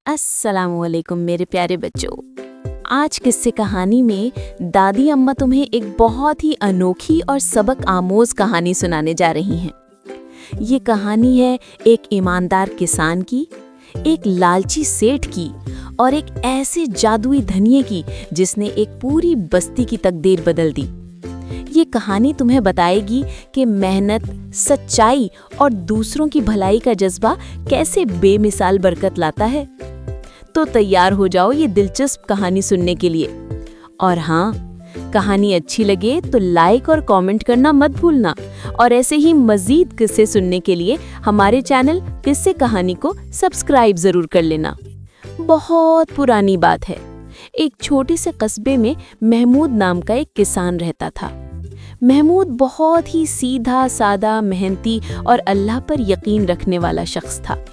अस्सलामुअलैकुम मेरे प्यारे बच्चों। आज किस्से कहानी में दादी अम्मा तुम्हें एक बहुत ही अनोखी और सबक आमोज कहानी सुनाने जा रही हैं। ये कहानी है एक ईमानदार किसान की, एक लालची सेठ की और एक ऐसे जादुई धनिये की जिसने एक पूरी बस्ती की तकदीर बदल दी। ये कहानी तुम्हें बताएगी कि मेहनत, सच्चाई और दूसरों की भलाई का जज्बा कैसे बेमिसाल बरकत लाता है। तो तैयार हो जाओ ये दिलचस्प कहानी सुनने के लिए। और हाँ, कहानी अच्छी लगे तो लाइक और कमेंट करना मत भूलना। और ऐसे ही मजीद किस्से सुनने के लिए हमारे चैनल किस्से कहानी को सब्सक्राइब जरूर कर लेना। बहुत पुरानी बात है। एक छोटे से कस्बे में महमूद नाम का एक किसान रहता था। महमूद बहुत ही सीधा सादा, मेहनती और अल्लाह पर यकीन रखने वाला शख्स था।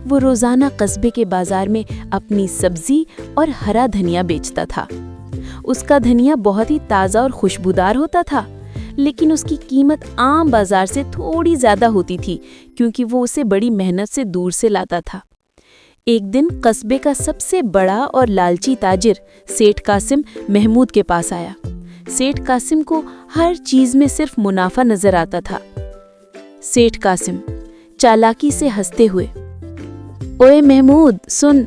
वो रोजाना कस्बे के बाजार में अपनी सब्जी और हरा धनिया बेचता था। उसका धनिया बहुत ही ताज़ा और खुशबूदार होता था, लेकिन उसकी कीमत आम बाजार से थोड़ी ज़्यादा होती थी क्योंकि वो उसे बड़ी मेहनत से दूर से लाता था। एक दिन कस्बे का सबसे बड़ा और लालची ताजिर सेठ कासिम महमूद के पास आया। सेठ कासिम को हर चीज़ में सिर्फ मुनाफा नजर आता था। सेठ कासिम चालाकी से हंसते हुए, ओए महमूद सुन,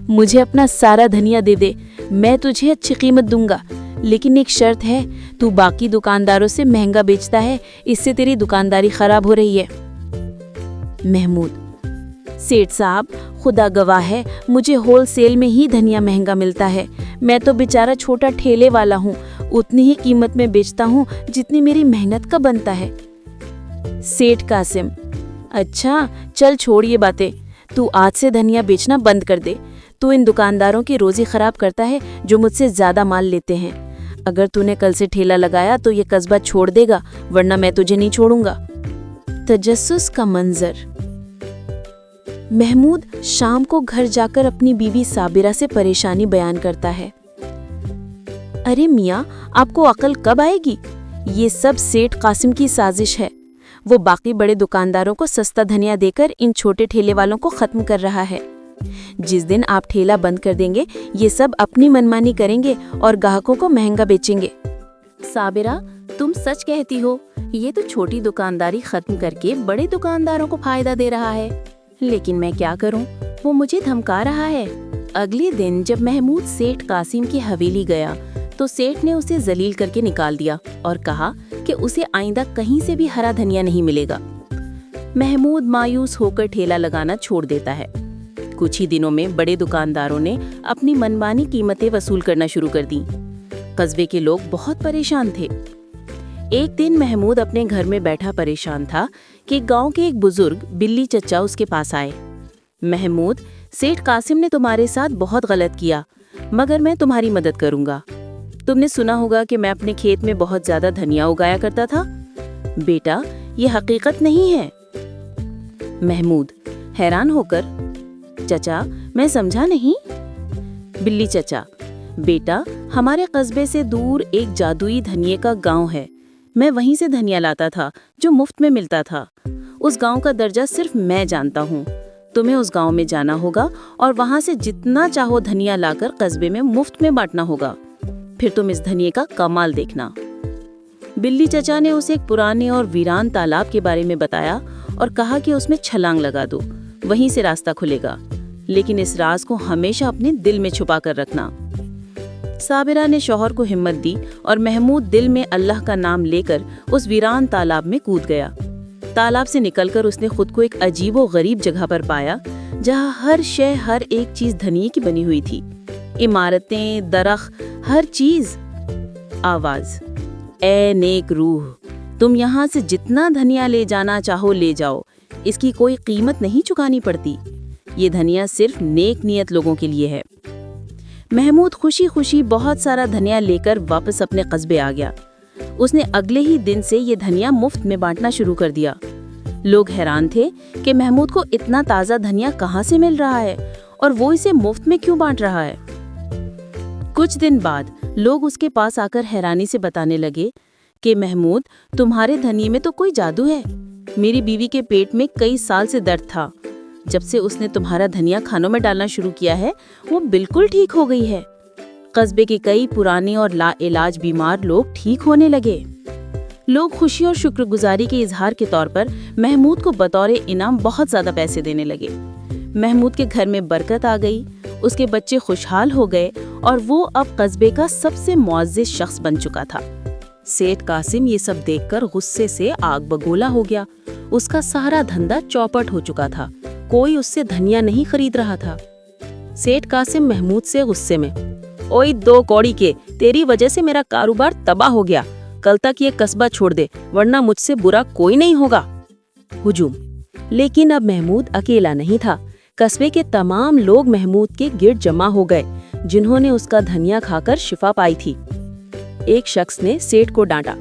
मुझे अपना सारा धनिया दे दे, मैं तुझे अच्छी कीमत दूंगा, लेकिन एक शर्त है, तू बाकी दुकानदारों से महंगा बेचता है, इससे तेरी दुकानदारी खराब हो रही है। महमूद, सेठ साहब खुदा गवाह है, मुझे होलसेल में ही धनिया महंगा मिलता है। मैं तो बेचारा छोटा ठेले वाला हूँ, उतनी ही कीमत में बेचता हूँ जितनी मेरी मेहनत का बनता है। सेठ कासिम, अच्छा चल छोड़ ये बातें, तू आज से धनिया बेचना बंद कर दे। तू इन दुकानदारों की रोजी खराब करता है जो मुझसे ज्यादा माल लेते हैं। अगर तूने कल से ठेला लगाया तो ये कस्बा छोड़ देगा, वरना मैं तुझे नहीं छोड़ूंगा। तजस्सुस का मंजर। महमूद शाम को घर जाकर अपनी बीवी साबिरा से परेशानी बयान करता है। अरे मियाँ, आपको अकल कब आएगी? ये सब सेठ कासिम की साजिश है। वो बाकी बड़े दुकानदारों को सस्ता धनिया देकर इन छोटे ठेले वालों को खत्म कर रहा है। जिस दिन आप ठेला बंद कर देंगे, ये सब अपनी मनमानी करेंगे और ग्राहकों को महंगा बेचेंगे। साबिरा, तुम सच कहती हो, ये तो छोटी दुकानदारी खत्म करके बड़े दुकानदारों को फायदा दे रहा है, लेकिन मैं क्या करूं? वो मुझे धमका रहा है। अगले दिन जब महमूद सेठ कासिम की हवेली गया तो सेठ ने उसे जलील करके निकाल दिया और कहा कि उसे आइंदा कहीं से भी हरा धनिया नहीं मिलेगा। महमूद मायूस होकर ठेला लगाना छोड़ देता है। कुछ ही दिनों में बड़े दुकानदारों ने अपनी मनमानी कीमतें वसूल करना शुरू कर दी। कस्बे के लोग बहुत परेशान थे। एक दिन महमूद अपने घर में बैठा परेशान था कि गांव के एक बुजुर्ग बिल्ली चचा उसके पास आए। महमूद, सेठ कासिम ने तुम्हारे साथ बहुत गलत किया, मगर मैं तुम्हारी मदद करूंगा। तुमने सुना होगा कि मैं अपने खेत में बहुत ज्यादा धनिया उगाया करता था। बेटा, ये हकीकत नहीं है। महमूद हैरान होकर, चचा मैं समझा नहीं। बिल्ली चचा, बेटा हमारे कस्बे से दूर एक जादुई धनिये का गांव है। मैं वहीं से धनिया लाता था जो मुफ्त में मिलता था। उस गांव का दर्जा सिर्फ मैं जानता हूँ। तुम्हें उस गांव में जाना होगा और वहां से जितना चाहो धनिया लाकर कस्बे में मुफ्त में बांटना होगा। फिर तुम इस धनिये का कमाल देखना। बिल्ली चचा ने उसे एक पुराने और वीरान तालाब के बारे में बताया और कहा कि उसमें छलांग लगा दो, वहीं से रास्ता खुलेगा, लेकिन इस राज को हमेशा अपने दिल में छुपा कर रखना। साबिरा ने शौहर को हिम्मत दी और महमूद दिल में अल्लाह का नाम लेकर उस वीरान तालाब में कूद गया। तालाब से निकलकर उसने खुद को एक अजीबो गरीब जगह पर पाया जहाँ हर शय, हर एक चीज धनिये की बनी हुई थी। इमारतें, दरख्त, हर चीज। आवाज, ए नेक रूह, तुम यहाँ से जितना धनिया ले जाना चाहो ले जाओ, इसकी कोई कीमत नहीं चुकानी पड़ती। ये धनिया सिर्फ नेक नियत लोगों के लिए है। महमूद खुशी खुशी बहुत सारा धनिया लेकर वापस अपने कस्बे आ गया। उसने अगले ही दिन से ये धनिया मुफ्त में बांटना शुरू कर दिया। लोग हैरान थे कि महमूद को इतना ताज़ा धनिया कहाँ से मिल रहा है और वो इसे मुफ्त में क्यों बांट रहा है। कुछ दिन बाद लोग उसके पास आकर हैरानी से बताने लगे कि महमूद, तुम्हारे धनिये में तो कोई जादू है। मेरी बीवी के पेट में कई साल से दर्द था, जब से उसने तुम्हारा धनिया खानों में डालना शुरू किया है वो बिल्कुल ठीक हो गई है। कस्बे के कई पुराने और लाइलाज बीमार लोग ठीक होने लगे। लोग खुशी और शुक्रगुजारी के इजहार के तौर पर महमूद को बतौर इनाम बहुत ज्यादा पैसे देने लगे। महमूद के घर में बरकत आ गई, उसके बच्चे खुशहाल हो गए और वो अब कस्बे का सबसे मुअज़्ज़िज़ शख्स बन चुका था। सेठ कासिम ये सब देखकर गुस्से से आग बगोला हो गया। उसका सारा धंधा चौपट हो चुका था, कोई उससे धनिया नहीं खरीद रहा था। सेठ कासिम महमूद से गुस्से में, ओए दो कौड़ी के, तेरी वजह से मेरा कारोबार तबाह हो गया। कल तक ये कस्बा छोड़ दे वरना मुझसे बुरा कोई नहीं होगा। हुजूम। लेकिन अब महमूद अकेला नहीं था। कस्बे के तमाम लोग महमूद के गिर्द जमा हो गए, जिन्होंने उसका धनिया खाकर शिफा पाई थी। एक शख्स ने सेठ को डांटा,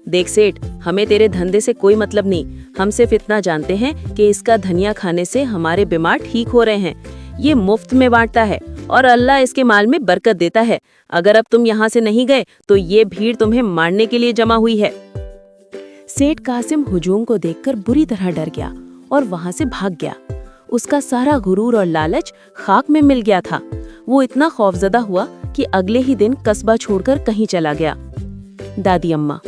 देख सेठ, हमें तेरे धंधे से कोई मतलब नहीं, हम सिर्फ इतना जानते हैं कि इसका धनिया खाने से हमारे बीमार ठीक हो रहे हैं। ये मुफ्त में बांटता है और अल्लाह इसके माल में बरकत देता है। अगर अब तुम यहाँ से नहीं गए तो ये भीड़ तुम्हें मारने के लिए जमा हुई है। सेठ कासिम हुजूम को देखकर बुरी तरह डर गया और वहाँ से भाग गया। उसका सारा गुरूर और लालच खाक में मिल गया था। वो इतना खौफजदा हुआ कि अगले ही दिन कस्बा छोड़कर कहीं चला गया। दादी अम्मा,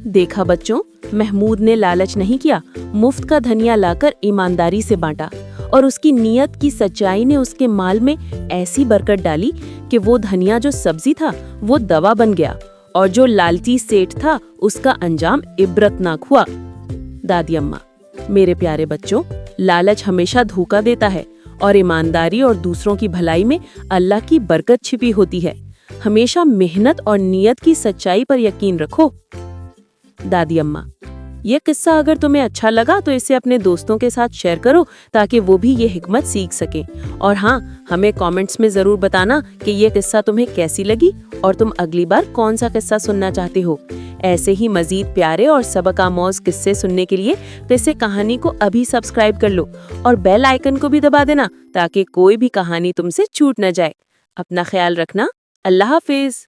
देखा बच्चों, महमूद ने लालच नहीं किया, मुफ्त का धनिया लाकर ईमानदारी से बांटा और उसकी नीयत की सच्चाई ने उसके माल में ऐसी बरकत डाली कि वो धनिया जो सब्जी था वो दवा बन गया और जो लालची सेठ था उसका अंजाम इबरतनाक हुआ। दादी अम्मा, मेरे प्यारे बच्चों, लालच हमेशा धोखा देता है और ईमानदारी और दूसरों की भलाई में अल्लाह की बरकत छिपी होती है। हमेशा मेहनत और नीयत की सच्चाई पर यकीन रखो। दादी अम्मा, ये किस्सा अगर तुम्हें अच्छा लगा तो इसे अपने दोस्तों के साथ शेयर करो ताकि वो भी ये हिकमत सीख सके। और हाँ, हमें कमेंट्स में ज़रूर बताना कि ये किस्सा तुम्हें कैसी लगी और तुम अगली बार कौन सा किस्सा सुनना चाहते हो। ऐसे ही मज़ीद प्यारे और सबक आमोज किस्से सुनने के लिए किस्से कहानी को अभी सब्सक्राइब कर लो और बेल आइकन को भी दबा देना ताकि कोई भी कहानी तुमसे छूट न जाए। अपना ख्याल रखना। अल्लाह हाफिज।